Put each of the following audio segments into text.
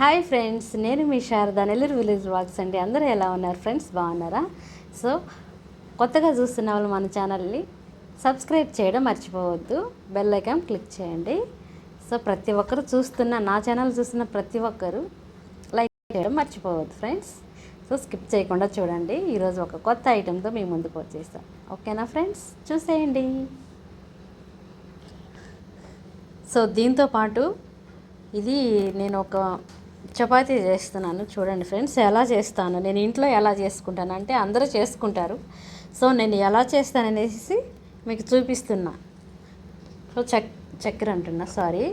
Hi friends, నేను మీ Sharada, Nellore village vlogs అండి. అందరూ ఎలా ఉన్నారు ఫ్రెండ్స్? బాగున్నారా? సో కొత్తగా చూస్తున్న వాళ్ళు మన ఛానల్ని సబ్స్క్రైబ్ చేయడం మర్చిపోవద్దు, బెల్ ఐకాన్ క్లిక్ చేయండి. సో ప్రతి ఒక్కరు నా ఛానల్ చూస్తున్న ప్రతి ఒక్కరు లైక్ చేయడం మర్చిపోవద్దు ఫ్రెండ్స్. సో స్కిప్ చేయకుండా చూడండి. ఈరోజు ఒక కొత్త ఐటెంతో మీ ముందుకు వచ్చేస్తాం. ఓకేనా ఫ్రెండ్స్? చూసేయండి. సో దీంతో పాటు ఇది నేను ఒక చపాతీ చేస్తున్నాను. చూడండి ఫ్రెండ్స్, ఎలా చేస్తాను నేను ఇంట్లో ఎలా చేసుకుంటాను అంటే అందరూ చేసుకుంటారు. సో నేను ఎలా చేస్తాననేసి మీకు చూపిస్తున్నా. సో చక్కెర అంటున్నా, సారీ,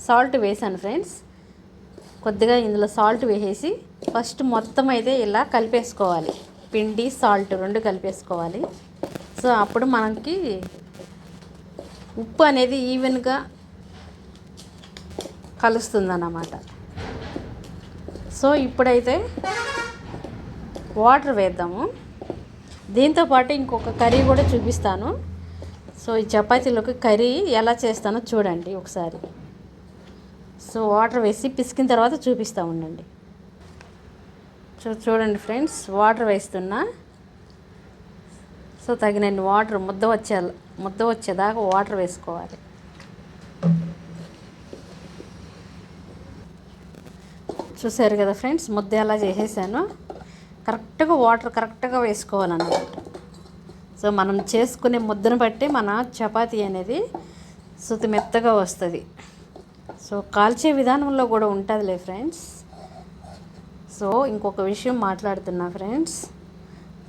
సాల్ట్ వేసాను ఫ్రెండ్స్. కొద్దిగా ఇందులో సాల్ట్ వేసేసి ఫస్ట్ మొత్తం అయితే ఇలా కలిపేసుకోవాలి. పిండి సాల్ట్ రెండు కలిపేసుకోవాలి. సో అప్పుడు మనకి ఉప్పు అనేది ఈవెన్గా కలుస్తుందన్నమాట. సో ఇప్పుడైతే వాటర్ వేద్దాము. దీంతోపాటు ఇంకొక కర్రీ కూడా చూపిస్తాను. సో ఈ చపాతీలోకి కర్రీ ఎలా చేస్తానో చూడండి ఒకసారి. సో వాటర్ వేసి పిసికిన తర్వాత చూపిస్తూ ఉండండి. చూడండి ఫ్రెండ్స్, వాటర్ వేస్తున్నా. సో తగినన్ని వాటర్ ముద్ద వచ్చేదాకా వాటర్ వేసుకోవాలి. చూసారు కదా ఫ్రెండ్స్, ముద్ద ఎలా చేసేసాను. కరెక్ట్గా వేసుకోవాలన్నమాట. సో మనం చేసుకునే ముద్దను బట్టి మన చపాతీ అనేది సుతి మెత్తగా వస్తుంది. సో కాల్చే విధానంలో కూడా ఉంటుందిలే ఫ్రెండ్స్. సో ఇంకొక విషయం మాట్లాడుతున్నా ఫ్రెండ్స్,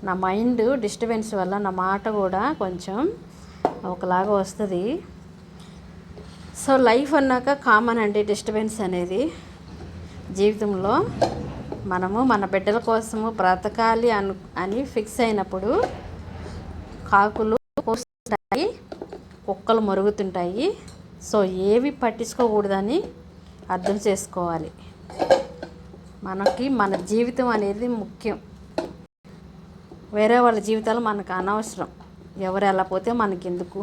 నా మైండ్ డిస్టర్బెన్స్ వల్ల నా మాట కూడా కొంచెం ఒకలాగా వస్తుంది. సో లైఫ్ అన్నాక కామన్ అండి డిస్టర్బెన్స్ అనేది. జీవితంలో మనము మన బిడ్డల కోసము బ్రతకాలి అని ఫిక్స్ అయినప్పుడు కాకులు పోస్తుంటాయి, కుక్కలు మరుగుతుంటాయి. సో ఏవి పట్టించుకోకూడదని అర్థం చేసుకోవాలి. మనకి మన జీవితం అనేది ముఖ్యం. వేరే వాళ్ళ జీవితాలు మనకు అనవసరం. ఎవరు ఎలా పోతే మనకెందుకు?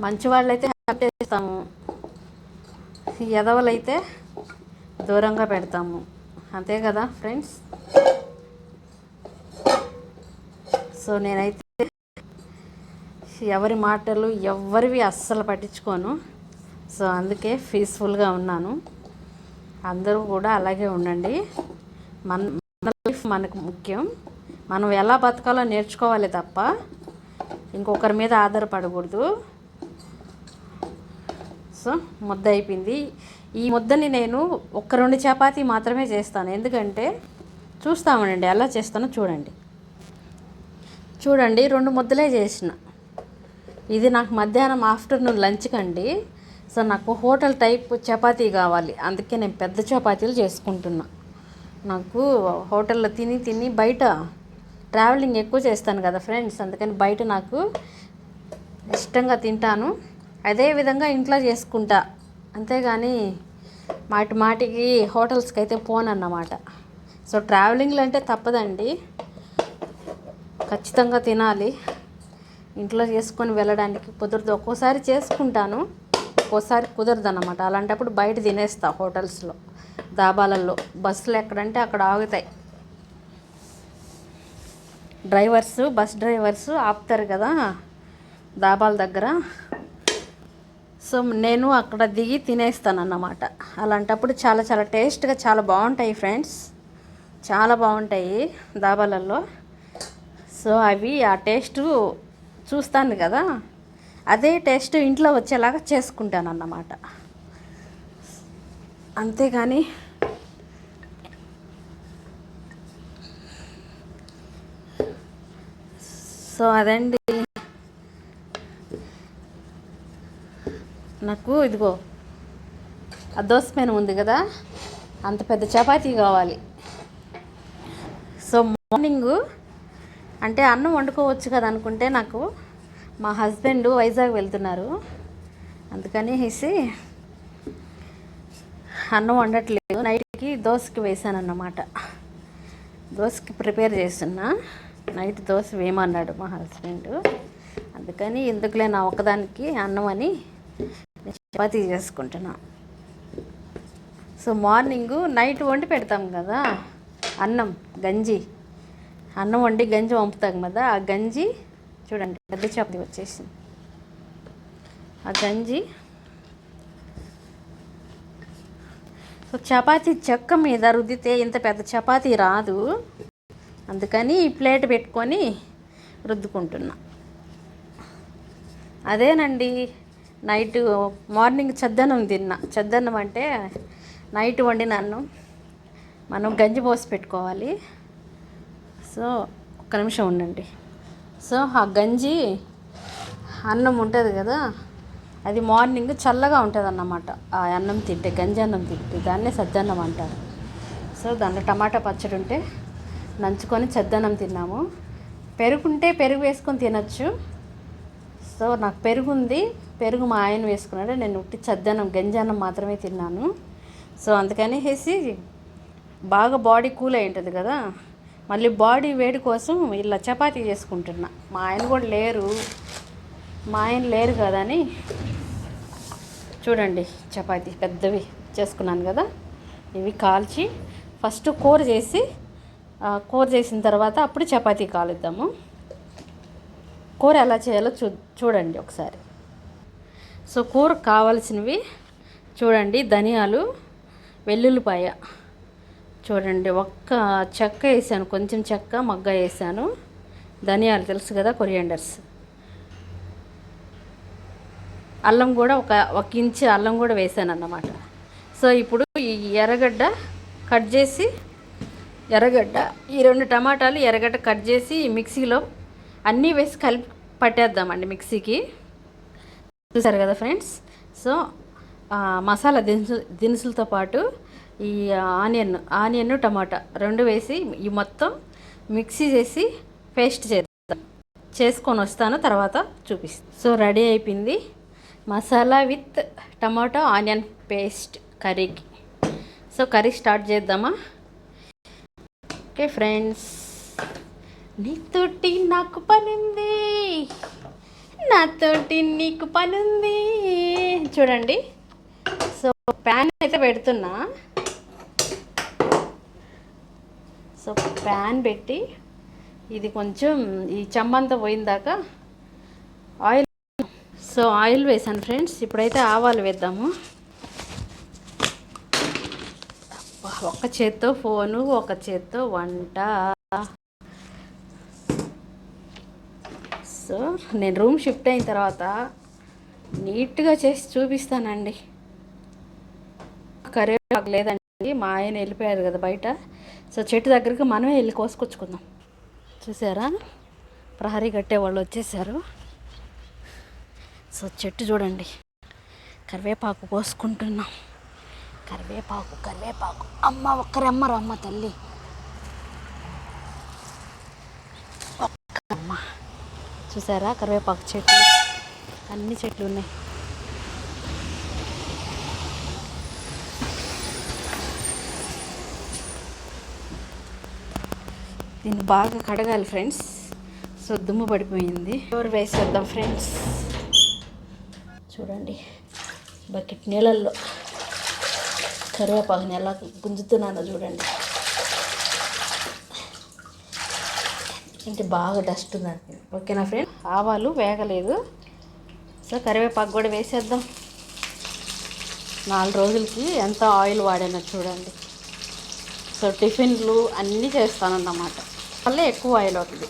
మంచి వాళ్ళైతే హ్యాపీ చేస్తాము, ఎదవలైతే దూరంగా పెడతాము. అంతే కదా ఫ్రెండ్స్? సో నేనైతే ఎవరి మాటలు ఎవరివి అస్సలు పట్టించుకోను. సో అందుకే పీస్ఫుల్గా ఉన్నాను. అందరూ కూడా అలాగే ఉండండి. మన లైఫ్ మనకు ముఖ్యం. మనం ఎలా బతకాలో నేర్చుకోవాలి తప్ప ఇంకొకరి మీద ఆధారపడకూడదు. సో ముద్ద అయిపోయింది. ఈ ముద్దని నేను ఒక 2 చపాతీ మాత్రమే చేస్తాను. ఎందుకంటే చూస్తామనండి ఎలా చేస్తానో చూడండి. 2 ముద్దలే చేసిన. ఇది నాకు మధ్యాహ్నం ఆఫ్టర్నూన్ లంచ్కి అండి. సో నాకు హోటల్ టైప్ చపాతీ కావాలి, అందుకే నేను పెద్ద చపాతీలు చేసుకుంటున్నా. నాకు హోటల్లో తిని బయట ట్రావెలింగ్ ఎక్కువ చేస్తాను కదా ఫ్రెండ్స్, అందుకని బయట నాకు ఇష్టంగా తింటాను. అదేవిధంగా ఇంట్లో చేసుకుంటా, అంతేగాని మాటికి హోటల్స్కి అయితే పోనన్నమాట. సో ట్రావెలింగ్లు అంటే తప్పదండి, ఖచ్చితంగా తినాలి. ఇంట్లో చేసుకొని వెళ్ళడానికి కుదరదు. ఒక్కోసారి చేసుకుంటాను, ఒక్కోసారి కుదరదు అన్నమాట. అలాంటప్పుడు బయట తినేస్తా హోటల్స్లో, దాబాలలో. బస్సులు ఎక్కడంటే అక్కడ ఆగుతాయి. బస్ డ్రైవర్స్ ఆపుతారు కదా దాబాల దగ్గర. సో నేను అక్కడ దిగి తినేస్తాను అన్నమాట. అలాంటప్పుడు చాలా టేస్ట్గా చాలా బాగుంటాయి ఫ్రెండ్స్, చాలా బాగుంటాయి దాబాలలో. సో అవి ఆ టేస్ట్ చూస్తాను కదా, అదే టేస్ట్ ఇంట్లో వచ్చేలాగా చేసుకుంటాను అన్నమాట. అంతేగాని సో అదండి. నాకు ఇదిగో ఆ దోశ పెనం ఉంది కదా, అంత పెద్ద చపాతీ కావాలి. సో మార్నింగ్ అంటే అన్నం వండుకోవచ్చు కదా అనుకుంటే, నాకు మా హస్బెండ్ వైజాగ్ వెళ్తున్నారు, అందుకని అన్నం వండట్లేదు. నైట్కి దోశకి వేసాను అన్నమాట. దోశకి ప్రిపేర్ చేస్తున్నా. నైట్ దోశ వేయమన్నాడు మా హస్బెండ్. అందుకని ఎందుకులే నా ఒక్కదానికి అన్నం అని నేను చపాతీ చేసుకుంటున్నా. సో మార్నింగ్ నైట్ వండి పెడతాం కదా అన్నం గంజి, అన్నం వండి గంజి వంపుతాం కదా, ఆ గంజి చూడండి పెద్ద చపాతీ వచ్చేసింది. ఆ గంజి సో చపాతీ చెక్క మీద రుద్దితే ఇంత పెద్ద చపాతీ రాదు, అందుకని ఈ ప్లేట్ పెట్టుకొని రుద్దుకుంటున్నా. అదేనండి నైట్ మార్నింగ్ చద్దన్నం తిన్నా. చద్దన్నం అంటే నైట్ వండిన అన్నం మనం గంజి పోసి పెట్టుకోవాలి. సో ఒక్క నిమిషం ఉండండి. సో ఆ గంజి అన్నం ఉంటుంది కదా, అది మార్నింగ్ చల్లగా ఉంటుంది అన్నమాట. ఆ అన్నం తింటే, గంజి అన్నం తింటే దాన్నే సద్దన్నం అంటారు. సో దాంట్లో టమాటా పచ్చడి ఉంటే నంచుకొని చద్దన్నం తిన్నాము. పెరుగుంటే పెరుగు వేసుకొని తినచ్చు. సో నాకు పెరుగు ఉంది, పెరుగు మా ఆయన వేసుకున్నాడు, నేను ఉట్టి చద్దన్నం గంజి అన్నం మాత్రమే తిన్నాను. సో అందుకని వేసి బాగా బాడీ కూల్ అయి ఉంటుంది కదా, మళ్ళీ బాడీ వేడి కోసం ఇలా చపాతీ చేసుకుంటున్నా. మా ఆయన లేరు కదా అని చూడండి చపాతీ పెద్దవి చేసుకున్నాను కదా, ఇవి కాల్చి ఫస్ట్ కూర చేసిన తర్వాత అప్పుడు చపాతీ కాలుద్దాము. కూర ఎలా చేయాలో చూడండి ఒకసారి. సో కూరకు కావాల్సినవి చూడండి, ధనియాలు, వెల్లుల్లిపాయ చూడండి, ఒక్క చెక్క వేసాను, కొంచెం చెక్క మొగ్గ వేసాను. ధనియాలు తెలుసు కదా, కొరియాండర్స్. అల్లం కూడా ఒక ఇంచు అల్లం కూడా వేసాను అన్నమాట. సో ఇప్పుడు ఈ ఎర్రగడ్డ ఈ 2 టమాటాలు ఎర్రగడ్డ కట్ చేసి మిక్సీలో అన్నీ వేసి కలిపి పట్టేద్దామండి మిక్సీకి. చూసారు కదా ఫ్రెండ్స్. సో మసాలా దినుసులతో పాటు ఈ ఆనియన్ టమాటా 2 వేసి ఈ మొత్తం మిక్సీ చేసి పేస్ట్ చేసుకొని వస్తాను, తర్వాత చూపిస్తాను. సో రెడీ అయిపోయింది masala with tomato onion paste కర్రీకి. సో కర్రీ స్టార్ట్ చేద్దామా? ఓకే ఫ్రెండ్స్, నీతోటి నాకు పనుంది, నాతోటి నీకు పనుంది. చూడండి, సో ప్యాన్ అయితే పెడుతున్నా. సో ప్యాన్ పెట్టి ఇది కొంచెం ఈ చెమ్మంతా పోయిందాక ఆయిల్ వేసాను ఫ్రెండ్స్. ఇప్పుడైతే ఆవాలు వేద్దాము. ఒక చేత్తో ఫోను, ఒక చేత్తో వంట. సో నేను రూమ్ షిఫ్ట్ అయిన తర్వాత నీట్గా చేసి చూపిస్తానండి. కరివేపాకు లేదండి, మా ఆయన వెళ్ళిపోయారు కదా బయట. సో చెట్టు దగ్గరికి మనమే వెళ్ళి కోసుకొచ్చుకుందాం. చూసారా, ప్రహరీ కట్టే వాళ్ళు వచ్చేసారు. సో చెట్టు చూడండి, కరివేపాకు కోసుకుంటున్నాం. కరివేపాకు అమ్మ ఒక్కరమ్మరు అమ్మ తల్లి, ఒక్కమ్మ. చూసారా కరివేపాకు చెట్లు, అన్ని చెట్లు ఉన్నాయి. దీన్ని బాగా కడగాలి ఫ్రెండ్స్. సో దుమ్ము పడిపోయింది. ఎవరు వేసేద్దాం ఫ్రెండ్స్. చూడండి బకెట్ నీళ్ళల్లో కరివేపాకుని ఎలా గుంజుతున్నానో చూడండి. ఇంటి బాగా డస్ట్ ఉందండి. ఓకేనా ఫ్రెండ్, ఆవాలు వేగలేదు. సో కరివేపాకు కూడా వేసేద్దాం. 4 రోజులకి ఎంత ఆయిల్ వాడానో చూడండి. సో టిఫిన్లు అన్నీ చేస్తానన్నమాట, వల్ల ఎక్కువ ఆయిల్ అవుతుంది.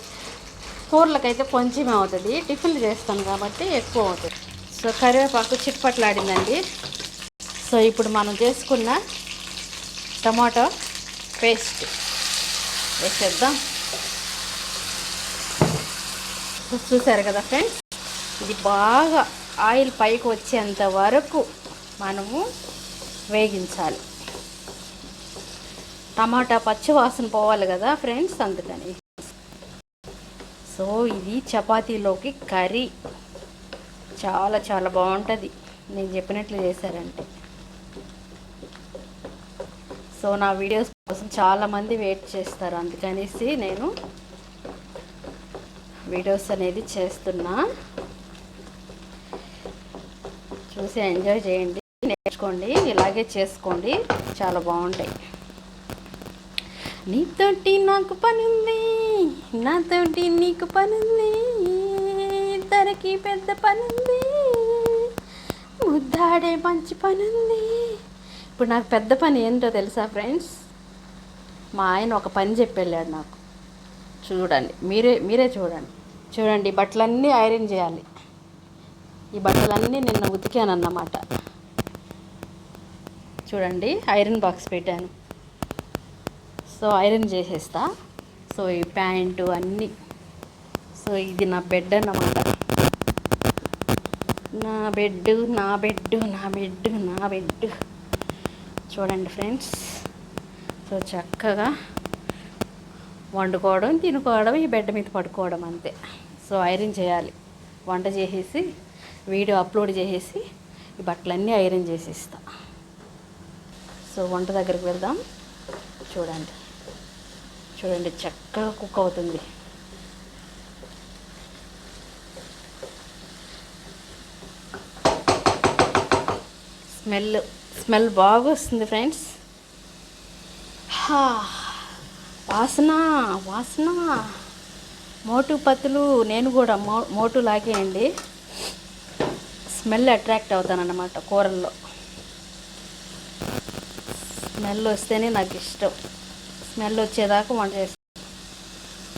కూరలకైతే కొంచెమే అవుతుంది, టిఫిన్లు చేస్తాను కాబట్టి ఎక్కువ అవుతుంది. సో కరివేపాకు చిట్పట్లాడిందండి. సో ఇప్పుడు మనం చేసుకున్న టమాటో పేస్ట్ వేసేద్దాం. చూసారు కదా ఫ్రెండ్స్, ఇది బాగా ఆయిల్ పైకి వచ్చేంత వరకు మనము వేగించాలి. టమాటా పచ్చి వాసన పోవాలి కదా ఫ్రెండ్స్, అందుకని. సో ఇది చపాతీలోకి కర్రీ చాలా చాలా బాగుంటుంది నేను చెప్పినట్లు చేశారంటే. సో నా వీడియోస్ కోసం చాలామంది వెయిట్ చేస్తారు, అందుకనేసి నేను వీడియోస్ అనేది చేస్తున్నా. చూసి ఎంజాయ్ చేయండి, నేర్చుకోండి, ఇలాగే చేసుకోండి, చాలా బాగుంటాయి. నీతోటి నాకు పనుంది, నాతోటి నీకు పనుంది, ఇద్దరికి పెద్ద పనుంది, ముద్దాడే మంచి పనుంది. ఇప్పుడు నాకు పెద్ద పని ఏంటో తెలుసా ఫ్రెండ్స్? మా ఆయన ఒక పని చెప్పి వెళ్ళాడు నాకు. చూడండి, మీరే చూడండి. ఈ బట్టలన్నీ ఐరన్ చేయాలి. ఈ బట్టలన్నీ నిన్న ఉతికానన్నమాట. చూడండి, ఐరన్ బాక్స్ పెట్టాను. సో ఐరన్ చేసేస్తా. సో ఈ ప్యాంటు అన్నీ. సో ఇది నా బెడ్ అన్నమాట. నా బెడ్. చూడండి ఫ్రెండ్స్. సో చక్కగా వండుకోవడం, తినుకోవడం, ఈ బెడ్ మీద పడుకోవడం అంతే. సో ఐరన్ చేయాలి. వంట చేసేసి వీడియో అప్లోడ్ చేసేసి ఈ బట్టలన్నీ ఐరన్ చేసేస్తా. సో వంట దగ్గరికి వెళ్దాం. చూడండి చక్కగా కుక్ అవుతుంది. స్మెల్ బాగా వస్తుంది ఫ్రెండ్స్. వాసన మోటు పత్తులు. నేను కూడా మోటు లాగేయండి. స్మెల్ అట్రాక్ట్ అవుతానన్నమాట కూరల్లో. స్మెల్ వస్తేనే నాకు ఇష్టం. స్మెల్ వచ్చేదాకా వంట చేస్తాను.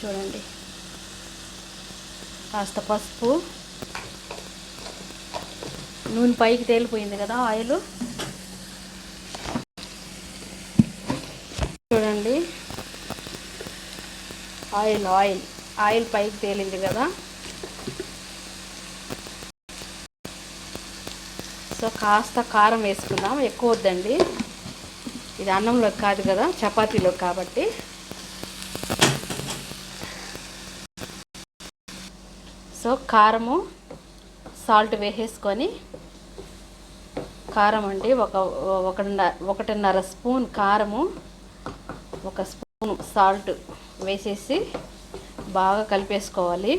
చూడండి, కాస్త పసుపు, నూనె పైకి తేలిపోయింది కదా ఆయిల్. చూడండి, ఆయిల్ పైకి తేలింది కదా. సో కాస్త కారం వేసుకుందాం. ఎక్కువ వద్దండి, ఇది అన్నంలోకి కాదు కదా, చపాతీలోకి కాబట్టి. సో కారము, సాల్ట్ వేసేసుకొని, కారం అండి ఒకటిన్నర స్పూన్ కారము, 1 స్పూన్ సాల్ట్ వేసేసి బాగా కలిపేసుకోవాలి.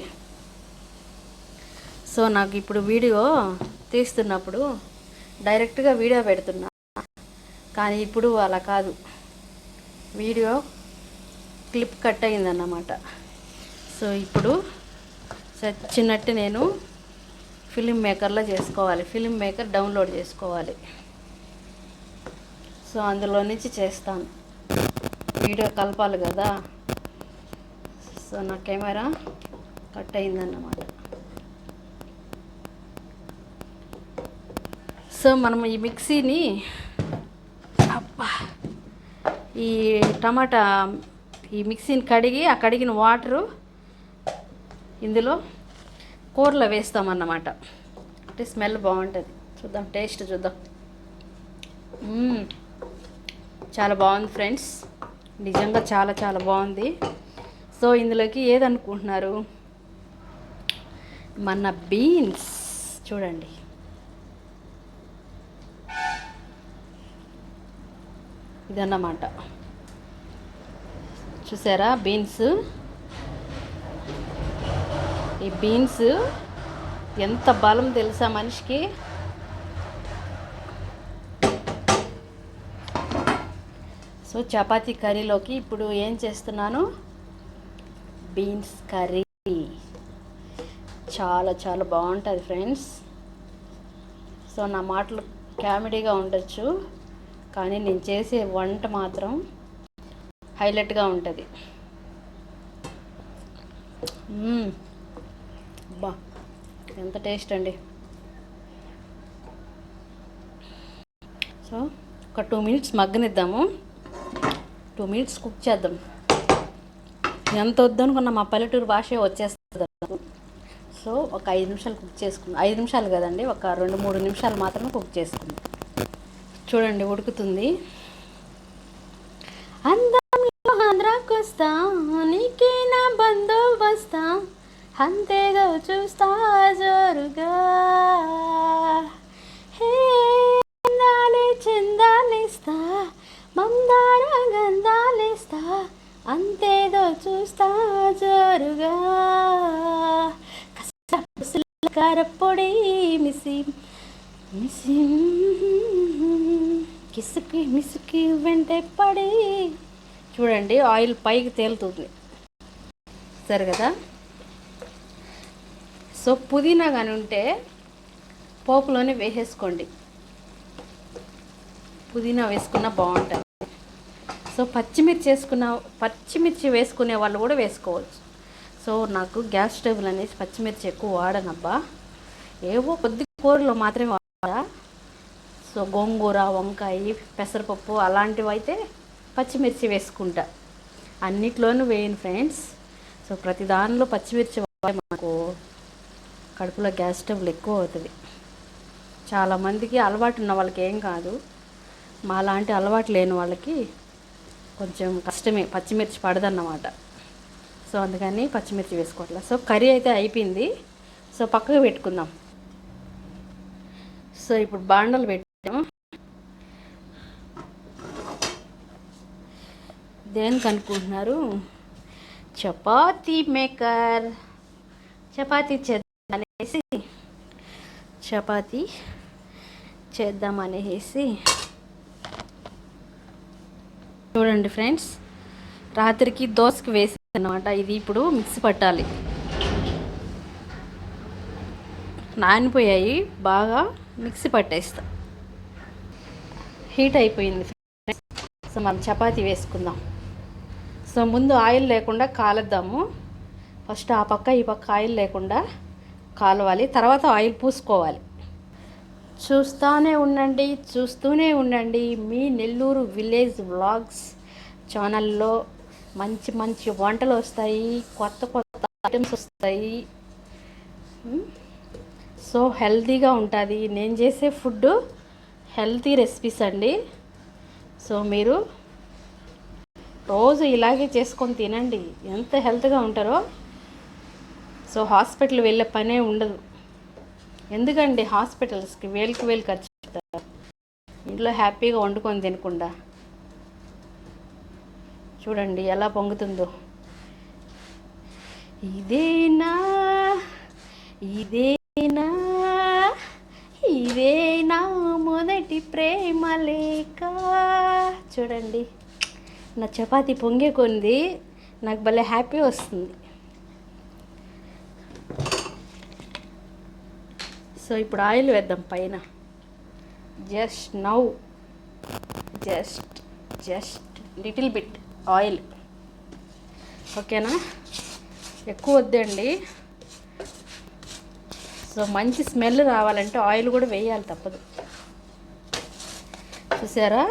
సో నాకు ఇప్పుడు వీడియో తీస్తున్నప్పుడు డైరెక్ట్గా వీడియో పెడుతున్నా, కానీ ఇప్పుడు అలా కాదు, వీడియో క్లిప్ కట్ అయిందన్నమాట. సో ఇప్పుడు చచ్చినట్టు నేను ఫిలిం మేకర్లో చేసుకోవాలి. ఫిలిం మేకర్ డౌన్లోడ్ చేసుకోవాలి. సో అందులో నుంచి చేస్తాను. వీడియో కలపాలి కదా. సో నా కెమెరా కట్ అయిందన్నమాట. సో మనం ఈ మిక్సీని, ఈ టమాటా ఈ మిక్సీని కడిగి, ఆ కడిగిన వాటరు ఇందులో కూరలో వేస్తామన్నమాట. అంటే స్మెల్ బాగుంటుంది. చూద్దాం, టేస్ట్ చూద్దాం. చాలా బాగుంది ఫ్రెండ్స్, నిజంగా చాలా చాలా బాగుంది. సో ఇందులోకి ఏదనుకుంటున్నారు? మన బీన్స్. చూడండి, ఇదన్నమాట. చూసారా బీన్స్? ఈ బీన్స్ ఎంత బలం తెలుసా మనిషికి. సో చపాతీ కర్రీలోకి ఇప్పుడు ఏం చేస్తున్నాను? Beans curry. చాలా చాలా బాగుంటుంది ఫ్రెండ్స్. సో నా మాటలు కామెడీగా ఉండొచ్చు, కానీ నేను చేసే వంట మాత్రం హైలైట్గా ఉంటుంది. బా, ఎంత టేస్ట్ అండి. సో ఒక 2 మినిట్స్ మగ్గనిద్దాము. 2 మినిట్స్ కుక్ చేద్దాం. ఎంత వద్దనుకున్నా మా పల్లెటూరు భాషే వచ్చేస్తుంది. సో ఒక 5 నిమిషాలు కుక్ చేసుకుందాం. 5 నిమిషాలు కదండి, ఒక 2-3 నిమిషాలు మాత్రమే కుక్ చేసుకుందాం. చూడండి ఉడుకుతుంది. అందంలో ఆంధ్రాకొస్తా, నీకే నా బందోబస్తా, అంతేదో చూస్తా జోరుగా, హే అందాలే చందాలేస్తా, మందార గంధాలేస్తా, అంతేదో చూస్తా జోరుగా. మిసి మిసి కిసుకి మిసుకి వెంటే పడి. చూడండి ఆయిల్ పైకి తేలుతుంది సరే కదా. సో పుదీనా కానీ ఉంటే పోపులోనే వేసేసుకోండి, పుదీనా వేసుకున్న బాగుంటుంది. సో పచ్చిమిర్చి వేసుకునే వాళ్ళు కూడా వేసుకోవచ్చు. సో నాకు గ్యాస్ స్టవ్లు అనేసి పచ్చిమిర్చి ఎక్కువ వాడనబ్బా, ఏవో కొద్ది కూరలో మాత్రమే వాడా. సో గోంగూర, వంకాయ, పెసరపప్పు అలాంటివి అయితే పచ్చిమిర్చి వేసుకుంటా, అన్నిట్లోనూ వేయను ఫ్రెండ్స్. సో ప్రతి దానిలో పచ్చిమిర్చి మనకు కడుపులో గ్యాస్ స్టవ్లు ఎక్కువ అవుతుంది. చాలామందికి అలవాటు ఉన్న వాళ్ళకి ఏం కాదు, మా లాంటి అలవాటు లేని వాళ్ళకి కొంచెం కష్టమే, పచ్చిమిర్చి పడదన్నమాట. సో అందుకని పచ్చిమిర్చి వేసుకోవట్లేదు. సో కర్రీ అయితే అయిపోయింది, సో పక్కకు పెట్టుకుందాం. సో ఇప్పుడు బాండలు పెట్టాము. దేనికి అనుకుంటున్నారు? చపాతీ మేకర్, చపాతీ చేద్దామనేసి చపాతీ చేద్దామనేసి చూడండి ఫ్రెండ్స్, రాత్రికి దోశకి వేసి అన్నమాట. ఇది ఇప్పుడు మిక్సీ పట్టాలి. నానిపోయాయి, బాగా మిక్సీ పట్టేస్తా. హీట్ అయిపోయింది ఫ్రెండ్స్. సో మనం చపాతీ వేసుకుందాం. సో ముందు ఆయిల్ లేకుండా కాలుద్దాము. ఫస్ట్ ఆ పక్క ఈ పక్క ఆయిల్ లేకుండా కాలవాలి, తర్వాత ఆయిల్ పూసుకోవాలి. చూస్తూనే ఉండండి మీ నెల్లూరు విలేజ్ వ్లాగ్స్ ఛానల్లో. మంచి మంచి వంటలు వస్తాయి, కొత్త కొత్త ఐటమ్స్ వస్తాయి. సో హెల్తీగా ఉంటుంది. నేను చేసే ఫుడ్ హెల్తీ రెసిపీస్ అండి. సో మీరు రోజు ఇలాగే చేసుకొని తినండి, ఎంత హెల్త్గా ఉంటారో. సో హాస్పిటల్ వెళ్ళే పనే ఉండదు. ఎందుకండి హాస్పిటల్స్కి వేలకు వేలు ఖర్చు పెడతారు, ఇంట్లో హ్యాపీగా వండుకొని తినకుండా. చూడండి ఎలా పొంగుతుందో. ఇదేనా మొదటి ప్రేమ లేక. చూడండి నా చపాతీ పొంగే కొంది నాకు భలే హ్యాపీ వస్తుంది. సో ఇప్పుడు ఆయిల్ వేద్దాం పైన. జస్ట్ లిటిల్ బిట్ ఆయిల్, ఓకేనా? ఎక్కువ వద్దండి. సో మంచి స్మెల్ రావాలంటే ఆయిల్ కూడా వేయాలి, తప్పదు. చూసారా,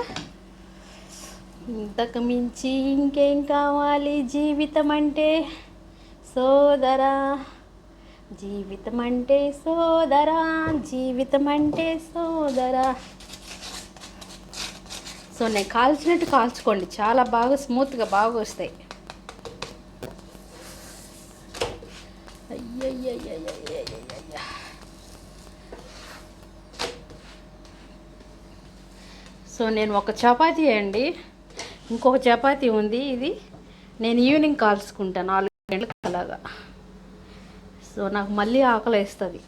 ఇంతకు మించి ఇంకేం కావాలి జీవితం అంటే సోదరా, జీవితం అంటే సోదరా. సో నేను కాల్చినట్టు కాల్చుకోండి, చాలా బాగా స్మూత్గా బాగా వస్తాయి. సో నేను ఒక చపాతీ అండి, ఇంకొక చపాతీ ఉంది. ఇది నేను ఈవినింగ్ కాల్చుకుంటాను 4 గంటలకు అలాగా. సో నాకు మళ్ళీ ఆకలి వేస్తుంది,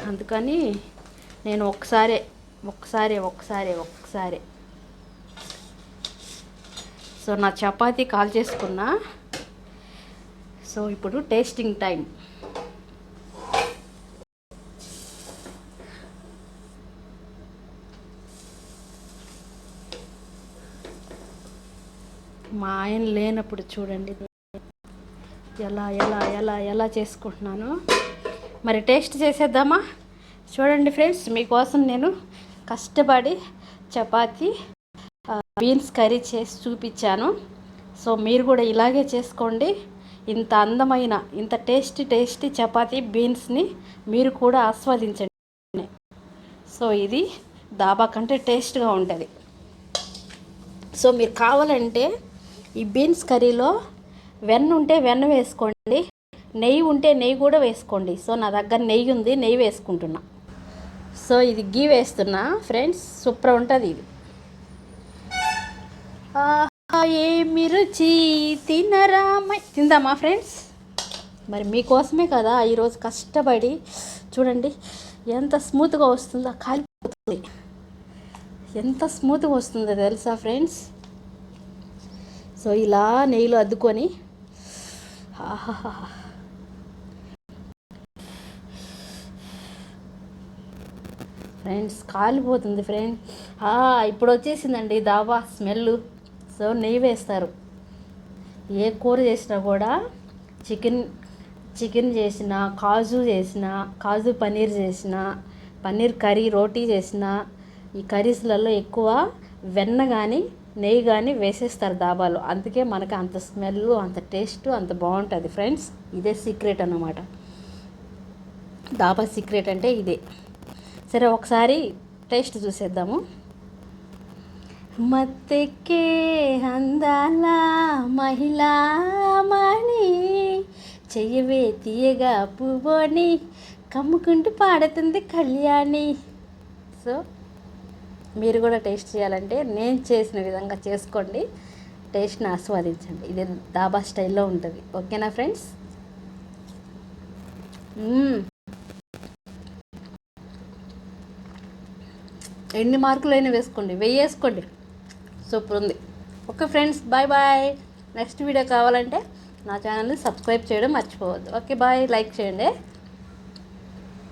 అందుకని నేను ఒకసారి. సో నా చపాతీ కాల్ చేసుకున్నా. సో ఇప్పుడు టేస్టింగ్ టైం. మా ఆయన లేనప్పుడు చూడండి ఎలా చేసుకుంటున్నాను. మరి టేస్ట్ చేసేద్దామా? చూడండి ఫ్రెండ్స్, మీకోసం నేను కష్టపడి చపాతీ బీన్స్ కర్రీ చేసి చూపించాను. సో మీరు కూడా ఇలాగే చేసుకోండి. ఇంత అందమైన, ఇంత టేస్టీ చపాతీ బీన్స్ని మీరు కూడా ఆస్వాదించండి. సో ఇది దాబా కంటే టేస్ట్గా ఉంటుంది. సో మీరు కావాలంటే ఈ బీన్స్ కర్రీలో వెన్న ఉంటే వెన్న వేసుకోండి, నెయ్యి ఉంటే నెయ్యి కూడా వేసుకోండి. సో నా దగ్గర నెయ్యి ఉంది, నెయ్యి వేసుకుంటున్నా. సో ఇది గీ వేస్తున్నా ఫ్రెండ్స్, సూపర్ ఉంటుంది ఇది. ఏమి రుచి తినరామై. తిందామా ఫ్రెండ్స్? మరి మీకోసమే కదా ఈరోజు కష్టపడి చూడండి ఎంత స్మూత్గా వస్తుందో, కాలిపోతుంది, ఎంత స్మూత్గా వస్తుందో తెలుసా ఫ్రెండ్స్. సో ఇలా నెయ్యిలో అద్దుకొని ఆహాహా ఫ్రెండ్స్, కాలిపోతుంది ఫ్రెండ్స్. ఇప్పుడు వచ్చేసిందండి దాబా స్మెల్. సో నెయ్యి వేస్తారు. ఏ కూర చేసినా కూడా చికెన్ చేసిన, కాజు పన్నీర్ చేసిన, పన్నీర్ కర్రీ రోటీ చేసిన, ఈ కర్రీస్లలో ఎక్కువ వెన్న కానీ నెయ్యి కానీ వేసేస్తారు దాబాలో. అందుకే మనకి అంత స్మెల్, అంత టేస్ట్, అంత బాగుంటుంది ఫ్రెండ్స్. ఇదే సీక్రెట్ అన్నమాట. దాబా సీక్రెట్ అంటే ఇదే. సరే ఒకసారి టేస్ట్ చూసేద్దాము. మత్తెక్కే అందాల మహిళా మణి, చెయ్యవే తీయగా పువ్వని, కమ్ముకుంటూ పాడుతుంది కళ్యాణి. సో మీరు కూడా టేస్ట్ చేయాలంటే నేను చేసిన విధంగా చేసుకోండి, టేస్ట్ని ఆస్వాదించండి. ఇది దాబా స్టైల్లో ఉంటుంది. ఓకేనా ఫ్రెండ్స్? ఎన్ని మార్కులైనా వేసుకోండి, 1000 వేసుకోండి, సూపర్ ఉంది. Okay friends, bye bye. Next video కావాలంటే నా ఛానల్ని సబ్స్క్రైబ్ చేయడం మర్చిపోవద్దు. ఓకే బాయ్, లైక్ చేయండి.